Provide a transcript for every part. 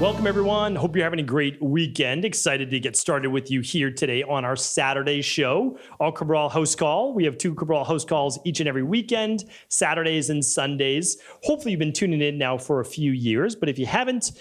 Welcome, everyone. Hope you're having a great weekend. Excited to get started with you here today on our Saturday show, our Cabral HouseCall. We have 2 Cabral HouseCalls each and every weekend, Saturdays and Sundays. Hopefully, you've been tuning in now for a few years, but if you haven't,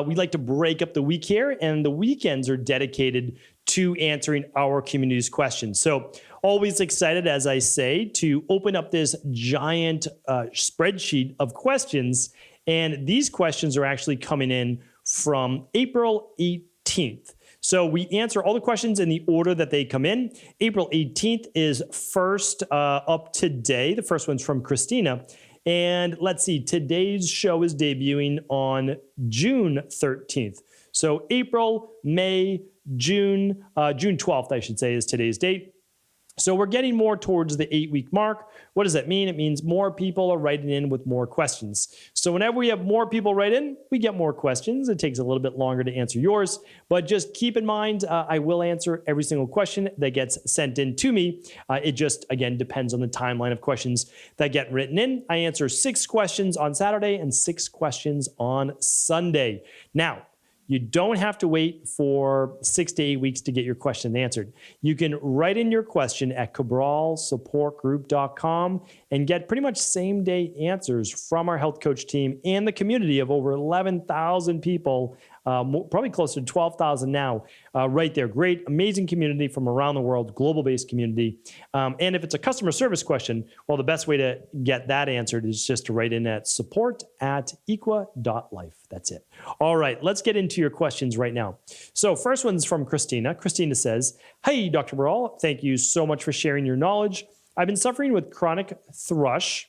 we'd like to break up the week here, and the weekends are dedicated to answering our community's questions. So always excited, as I say, to open up this giant spreadsheet of questions, and these questions are actually coming in from April 18th. So we answer all the questions in the order that they come in. April 18th is first up today. The first one's from Christina. And let's see, today's show is debuting on June 13th. So April, May, June 12th, I should say, is today's date. So we're getting more towards the 8-week mark. What does that mean? It means more people are writing in with more questions. So whenever we have more people write in, we get more questions. It takes a little bit longer to answer yours, but just keep in mind, I will answer every single question that gets sent in to me. It just, again, depends on the timeline of questions that get written in. I answer 6 questions on Saturday and 6 questions on Sunday. Now, you don't have to wait for 6 to 8 weeks to get your question answered. You can write in your question at cabralsupportgroup.com and get pretty much same-day answers from our health coach team and the community of over 11,000 people, probably closer to 12,000 now, right there. Great, amazing community from around the world, global-based community. And if it's a customer service question, well, the best way to get that answered is just to write in at support@equa.life. That's it. All right, let's get into your questions right now. So first one's from Christina. Christina says, "Hey, Dr. Barral, thank you so much for sharing your knowledge. I've been suffering with chronic thrush."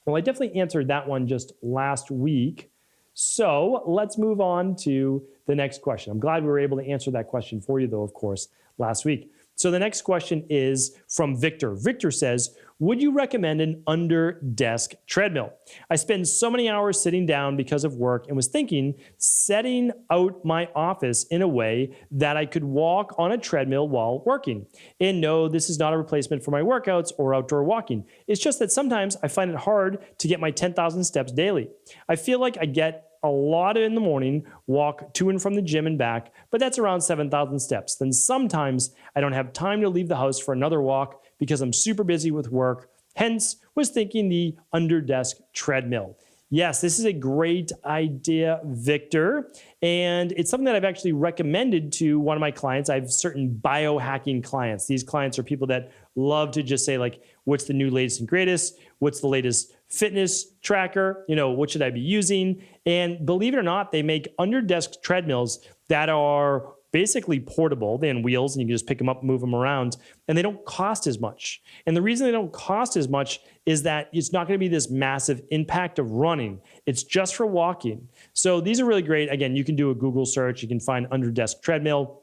Well, I definitely answered that one just last week. So let's move on to the next question. I'm glad we were able to answer that question for you, though, of course, last week. So the next question is from Victor. Victor says, "Would you recommend an under-desk treadmill? I spend so many hours sitting down because of work and was thinking setting out my office in a way that I could walk on a treadmill while working. And no, this is not a replacement for my workouts or outdoor walking. It's just that sometimes I find it hard to get my 10,000 steps daily. I feel like I get a lot in the morning, walk to and from the gym and back, but that's around 7,000 steps. Then sometimes I don't have time to leave the house for another walk because I'm super busy with work. Hence, was thinking the under-desk treadmill." Yes, this is a great idea, Victor. And it's something that I've actually recommended to one of my clients. I have certain biohacking clients. These clients are people that love to just say, like, what's the new latest and greatest? What's the latest fitness tracker? What should I be using? And believe it or not, they make under-desk treadmills that are basically portable. They have wheels and you can just pick them up, move them around, and they don't cost as much. And the reason they don't cost as much is that it's not going to be this massive impact of running. It's just for walking. So these are really great. Again, you can do a Google search. You can find under-desk treadmill.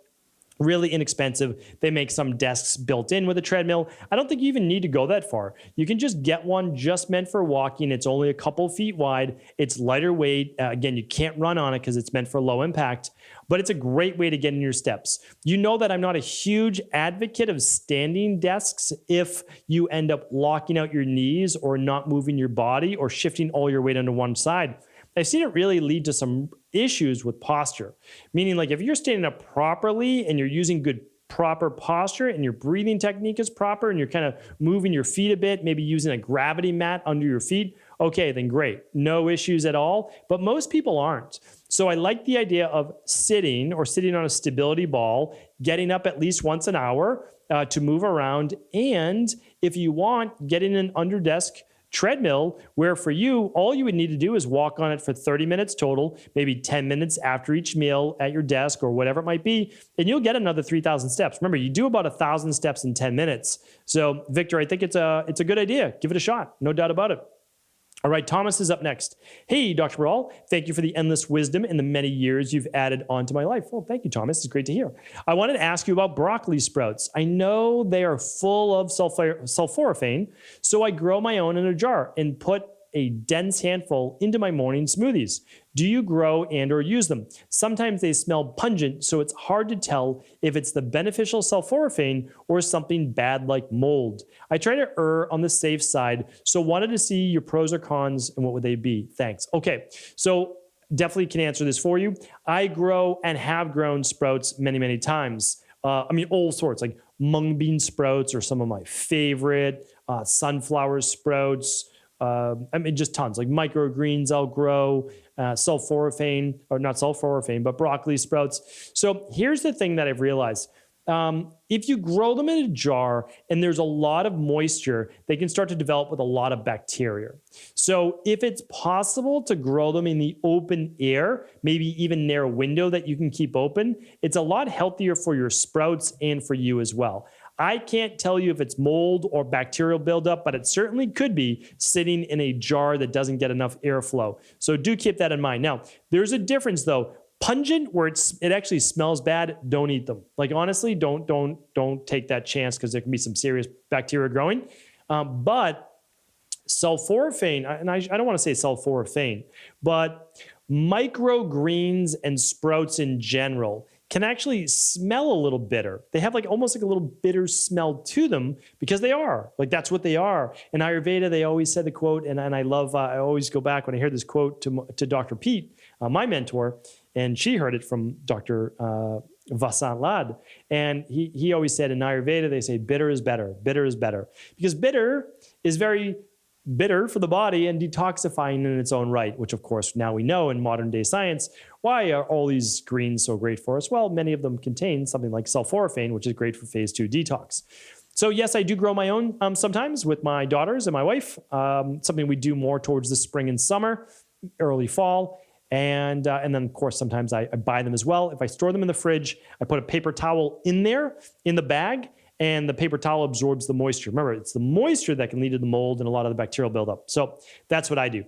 Really inexpensive. They make some desks built in with a treadmill. I don't think you even need to go that far. You can just get one just meant for walking. It's only a couple feet wide. It's lighter weight. Again, you can't run on it because it's meant for low impact, but it's a great way to get in your steps. You know that I'm not a huge advocate of standing desks if you end up locking out your knees or not moving your body or shifting all your weight onto one side. I've seen it really lead to some issues with posture, meaning like if you're standing up properly and you're using good proper posture and your breathing technique is proper and you're kind of moving your feet a bit, maybe using a gravity mat under your feet, okay, then great. No issues at all. But most people aren't. So I like the idea of sitting or sitting on a stability ball, getting up at least once an hour to move around. And if you want, getting an under-desk treadmill where for you, all you would need to do is walk on it for 30 minutes total, maybe 10 minutes after each meal at your desk or whatever it might be, and you'll get another 3,000 steps. Remember, you do about 1,000 steps in 10 minutes. So Victor, I think it's a good idea. Give it a shot. No doubt about it. All right, Thomas is up next. "Hey, Dr. Barral, thank you for the endless wisdom and the many years you've added onto my life." Well, thank you, Thomas. It's great to hear. "I wanted to ask you about broccoli sprouts. I know they are full of sulforaphane, so I grow my own in a jar and put a dense handful into my morning smoothies. Do you grow and or use them? Sometimes they smell pungent, so it's hard to tell if it's the beneficial sulforaphane or something bad like mold. I try to err on the safe side, so wanted to see your pros or cons and what would they be? Thanks." Okay, so definitely can answer this for you. I grow and have grown sprouts many, many times. All sorts, like mung bean sprouts are some of my favorite, sunflower sprouts. Just tons, like microgreens I'll grow, sulforaphane, or not sulforaphane, but broccoli sprouts. So here's the thing that I've realized. If you grow them in a jar and there's a lot of moisture, they can start to develop with a lot of bacteria. So if it's possible to grow them in the open air, maybe even near a window that you can keep open, it's a lot healthier for your sprouts and for you as well. I can't tell you if it's mold or bacterial buildup, but it certainly could be sitting in a jar that doesn't get enough airflow. So do keep that in mind. Now, there's a difference though. Pungent, where it actually smells bad, don't eat them. Like honestly, don't take that chance because there can be some serious bacteria growing. But sulforaphane, and I don't want to say sulforaphane, but microgreens and sprouts in general can actually smell a little bitter. They have almost like a little bitter smell to them because they are. Like that's what they are. In Ayurveda, they always said the quote, and I love, I always go back when I hear this quote to Dr. Pete, my mentor, and she heard it from Dr. Vasant Lad. And he always said in Ayurveda, they say bitter is better, bitter is better. Because bitter is very bitter for the body and detoxifying in its own right, which of course now we know in modern day science. Why are all these greens so great for us? Well, many of them contain something like sulforaphane, which is great for phase 2 detox. So yes, I do grow my own sometimes with my daughters and my wife, something we do more towards the spring and summer, early fall. And then, of course, sometimes I buy them as well. If I store them in the fridge, I put a paper towel in there, in the bag, and the paper towel absorbs the moisture. Remember, it's the moisture that can lead to the mold and a lot of the bacterial buildup. So that's what I do.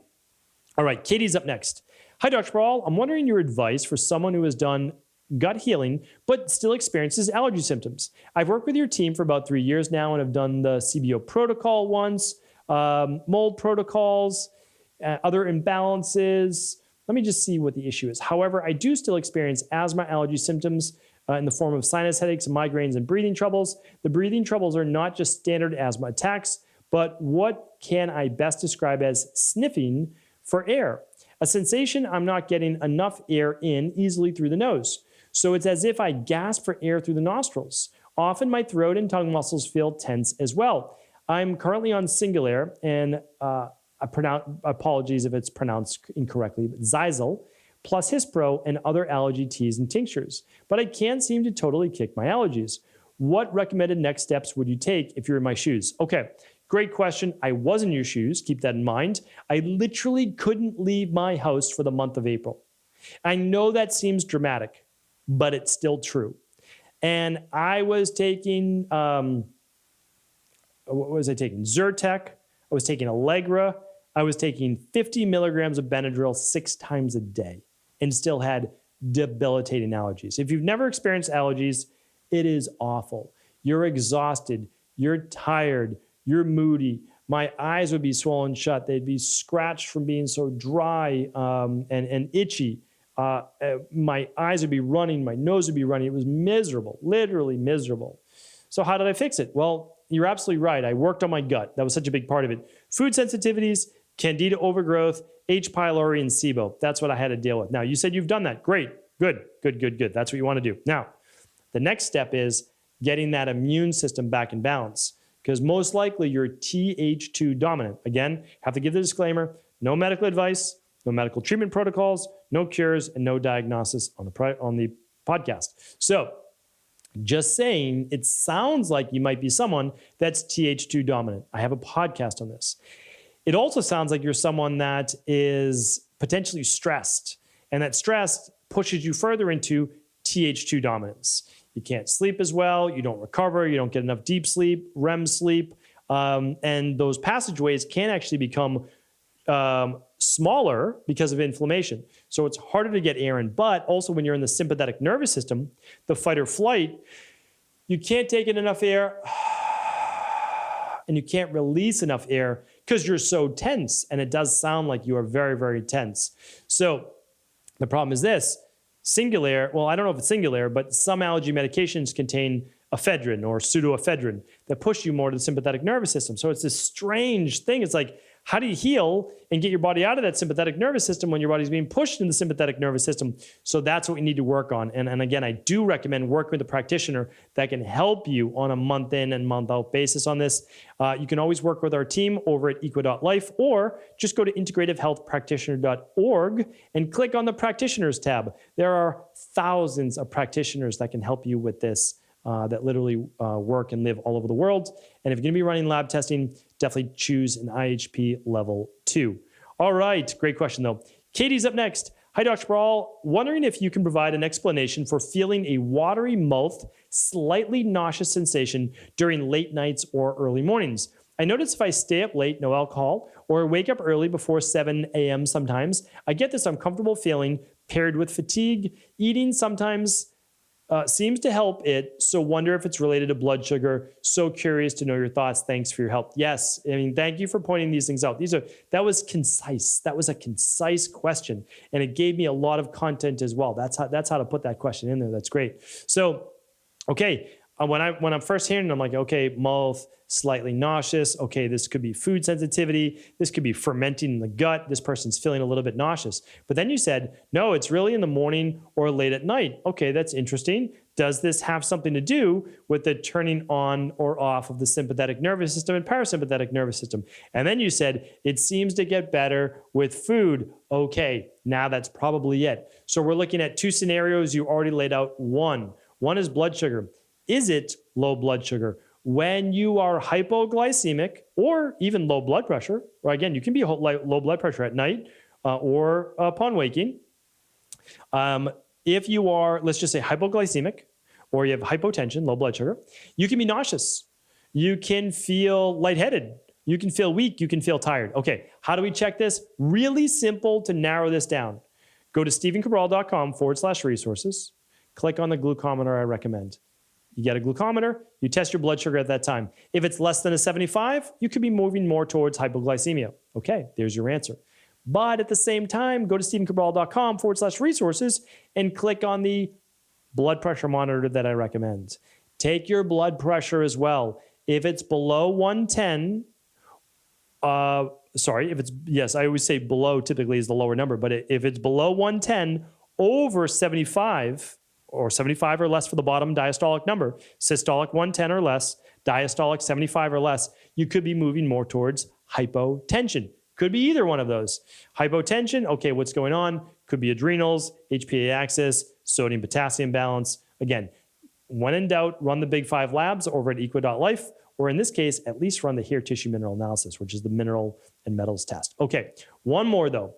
All right, Katie's up next. Hi, Dr. Brawl. I'm wondering your advice for someone who has done gut healing but still experiences allergy symptoms. I've worked with your team for about 3 years now and have done the CBO protocol once, mold protocols, other imbalances. Let me just see what the issue is. However, I do still experience asthma allergy symptoms in the form of sinus headaches, migraines, and breathing troubles. The breathing troubles are not just standard asthma attacks, but what can I best describe as sniffing for air? A sensation I'm not getting enough air in easily through the nose. So it's as if I gasp for air through the nostrils. Often my throat and tongue muscles feel tense as well. I'm currently on Singulair and apologies if it's pronounced incorrectly, but Zyzal, plus Hispro and other allergy teas and tinctures. But I can't seem to totally kick my allergies. What recommended next steps would you take if you're in my shoes? Okay, great question. I was in your shoes, keep that in mind. I literally couldn't leave my house for the month of April. I know that seems dramatic, but it's still true. And I was taking, what was I taking? Zyrtec, I was taking Allegra, I was taking 50 milligrams of Benadryl 6 times a day and still had debilitating allergies. If you've never experienced allergies, it is awful. You're exhausted, you're tired, you're moody. My eyes would be swollen shut. They'd be scratched from being so dry and itchy. My eyes would be running, my nose would be running. It was miserable, literally miserable. So how did I fix it? Well, you're absolutely right. I worked on my gut. That was such a big part of it. Food sensitivities, Candida overgrowth, H. pylori, and SIBO. That's what I had to deal with. Now, you said you've done that. Great. Good. That's what you want to do. Now, the next step is getting that immune system back in balance because most likely you're Th2 dominant. Again, have to give the disclaimer, no medical advice, no medical treatment protocols, no cures, and no diagnosis on the podcast. So just saying, it sounds like you might be someone that's Th2 dominant. I have a podcast on this. It also sounds like you're someone that is potentially stressed, and that stress pushes you further into Th2 dominance. You can't sleep as well, you don't recover, you don't get enough deep sleep, REM sleep, and those passageways can actually become smaller because of inflammation. So it's harder to get air in, but also when you're in the sympathetic nervous system, the fight or flight, you can't take in enough air and you can't release enough air because you're so tense. And it does sound like you are very, very tense. So the problem is this, Singulair, well, I don't know if it's Singulair, but some allergy medications contain ephedrine or pseudoephedrine that push you more to the sympathetic nervous system. So it's this strange thing. It's like, How do you heal and get your body out of that sympathetic nervous system when your body's being pushed into the sympathetic nervous system? So that's what we need to work on. And again, I do recommend working with a practitioner that can help you on a month in and month out basis on this. You can always work with our team over at equa.life, or just go to integrativehealthpractitioner.org and click on the practitioners tab. There are thousands of practitioners that can help you with this. That literally work and live all over the world. And if you're going to be running lab testing, definitely choose an IHP level 2. All right, great question though. Katie's up next. Hi, Dr. Cabral. Wondering if you can provide an explanation for feeling a watery mouth, slightly nauseous sensation during late nights or early mornings. I notice if I stay up late, no alcohol, or wake up early before 7 a.m. sometimes, I get this uncomfortable feeling paired with fatigue. Eating sometimes seems to help it, so wonder if it's related to blood sugar. So curious to know your thoughts. Thanks for your help. Yes, I mean, thank you for pointing these things out. That was concise. That was a concise question, and it gave me a lot of content as well. That's how to put that question in there. That's great. So, okay, when I'm first hearing it, I'm like, okay, mouth, slightly nauseous. Okay, this could be food sensitivity. This could be fermenting in the gut. This person's feeling a little bit nauseous. But then you said, no, it's really in the morning or late at night. Okay, that's interesting. Does this have something to do with the turning on or off of the sympathetic nervous system and parasympathetic nervous system? And then you said, it seems to get better with food. Okay, now that's probably it. So we're looking at 2 scenarios. You already laid out one. One is blood sugar. Is it low blood sugar? When you are hypoglycemic or even low blood pressure, or again, you can be low blood pressure at night or upon waking. If you are, let's just say hypoglycemic, or you have hypotension, low blood sugar, you can be nauseous. You can feel lightheaded. You can feel weak. You can feel tired. Okay, how do we check this? Really simple to narrow this down. Go to stephencabral.com/resources. Click on the glucometer I recommend. You get a glucometer, you test your blood sugar at that time. If it's less than a 75, you could be moving more towards hypoglycemia. Okay, there's your answer. But at the same time, go to stephencabral.com/resources and click on the blood pressure monitor that I recommend. Take your blood pressure as well. If it's below 110, I always say below typically is the lower number, but if it's below 110, over 75, or 75 or less for the bottom diastolic number, systolic 110 or less, diastolic 75 or less, you could be moving more towards hypotension. Could be either one of those. Hypotension, okay, what's going on? Could be adrenals, HPA axis, sodium-potassium balance. Again, when in doubt, run the Big 5 labs over at equa.life, or in this case, at least run the hair tissue mineral analysis, which is the mineral and metals test. Okay, one more though.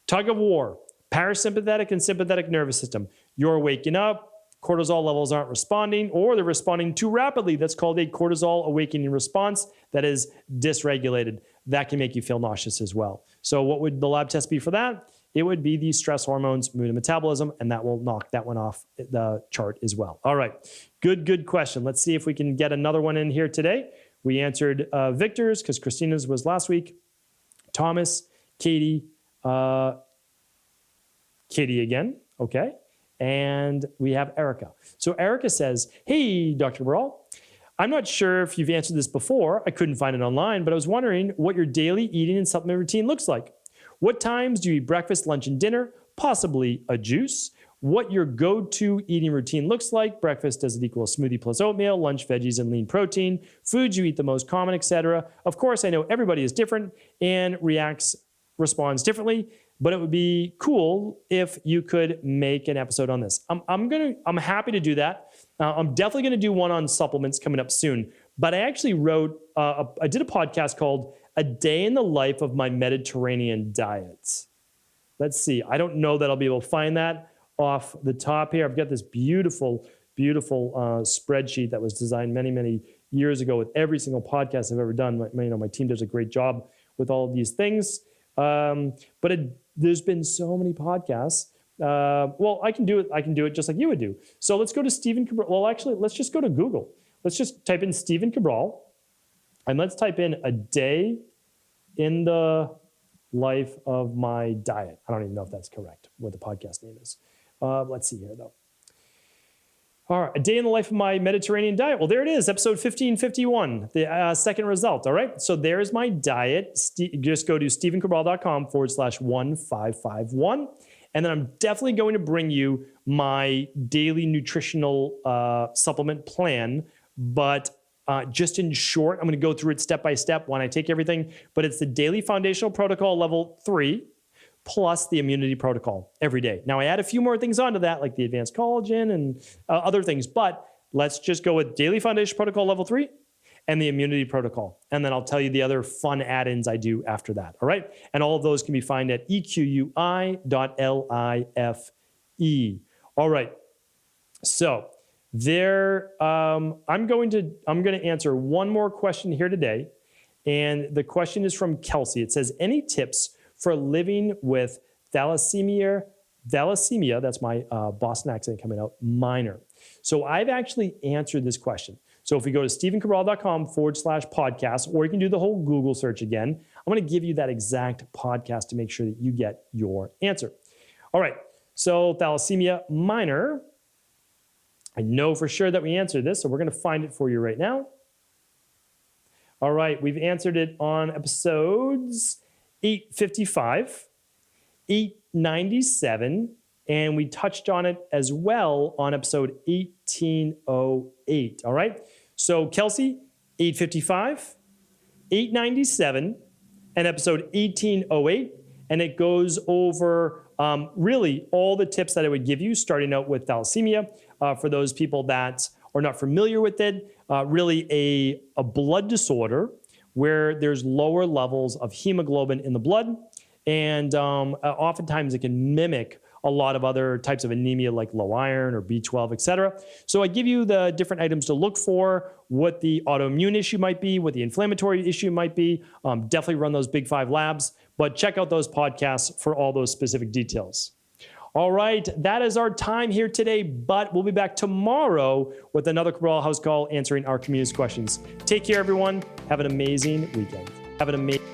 Tug of war. Parasympathetic and sympathetic nervous system. You're waking up, cortisol levels aren't responding, or they're responding too rapidly. That's called a cortisol awakening response that is dysregulated. That can make you feel nauseous as well. So what would the lab test be for that? It would be the stress hormones, mood, and metabolism, and that will knock that one off the chart as well. All right, good question. Let's see if we can get another one in here today. We answered Victor's, because Christina's was last week. Thomas, Katie, Katie again, okay. And we have Erica. So Erica says, hey, Dr. Cabral, I'm not sure if you've answered this before. I couldn't find it online, but I was wondering what your daily eating and supplement routine looks like. What times do you eat breakfast, lunch, and dinner? Possibly a juice. What your go-to eating routine looks like. Breakfast, does it equal smoothie plus oatmeal, lunch, veggies, and lean protein? Foods you eat the most common, etc. Of course, I know everybody is different and responds differently, but it would be cool if you could make an episode on this. I'm happy to do that. I'm definitely going to do one on supplements coming up soon. But I actually I did a podcast called A Day in the Life of My Mediterranean Diet. Let's see. I don't know that I'll be able to find that off the top here. I've got this beautiful spreadsheet that was designed many, many years ago with every single podcast I've ever done. My team does a great job with all of these things. There's been so many podcasts. Well, I can do it just like you would do. So let's go to Stephen Cabral. Well, actually, let's just go to Google. Let's just type in Stephen Cabral, and let's type in a day in the life of my diet. I don't even know if that's correct, what the podcast name is. Let's see here, though. All right, a day in the life of my Mediterranean diet. Well, there it is, episode 1551, the second result. All right, so there's my diet. Just go to stephencabral.com/1551. And then I'm definitely going to bring you my daily nutritional supplement plan. But just in short, I'm going to go through it step by step when I take everything. But it's the daily foundational protocol level 3 plus the immunity protocol every day. Now, I add a few more things onto that, like the advanced collagen and other things. But let's just go with daily foundation protocol level 3 and the immunity protocol. And then I'll tell you the other fun add-ins I do after that. All right. And all of those can be found at equi.life. All right. So there, I'm going to answer one more question here today. And the question is from Kelsey. It says, any tips for living with thalassemia, that's my Boston accent coming out, minor. So I've actually answered this question. So if we go to stephencabral.com/podcast, or you can do the whole Google search again, I'm going to give you that exact podcast to make sure that you get your answer. All right. So thalassemia minor, I know for sure that we answered this, so we're going to find it for you right now. All right. We've answered it on episodes 855, 897, and we touched on it as well on episode 1808. All right. So Kelsey, 855, 897, and episode 1808. And it goes over really all the tips that I would give you starting out with thalassemia for those people that are not familiar with it. Really a blood disorder where there's lower levels of hemoglobin in the blood. And oftentimes it can mimic a lot of other types of anemia like low iron or B12, et cetera. So I give you the different items to look for, what the autoimmune issue might be, what the inflammatory issue might be. Definitely run those Big 5 labs, but check out those podcasts for all those specific details. All right, that is our time here today, but we'll be back tomorrow with another Cabral House Call answering our community's questions. Take care, everyone. Have an amazing weekend. Have an amazing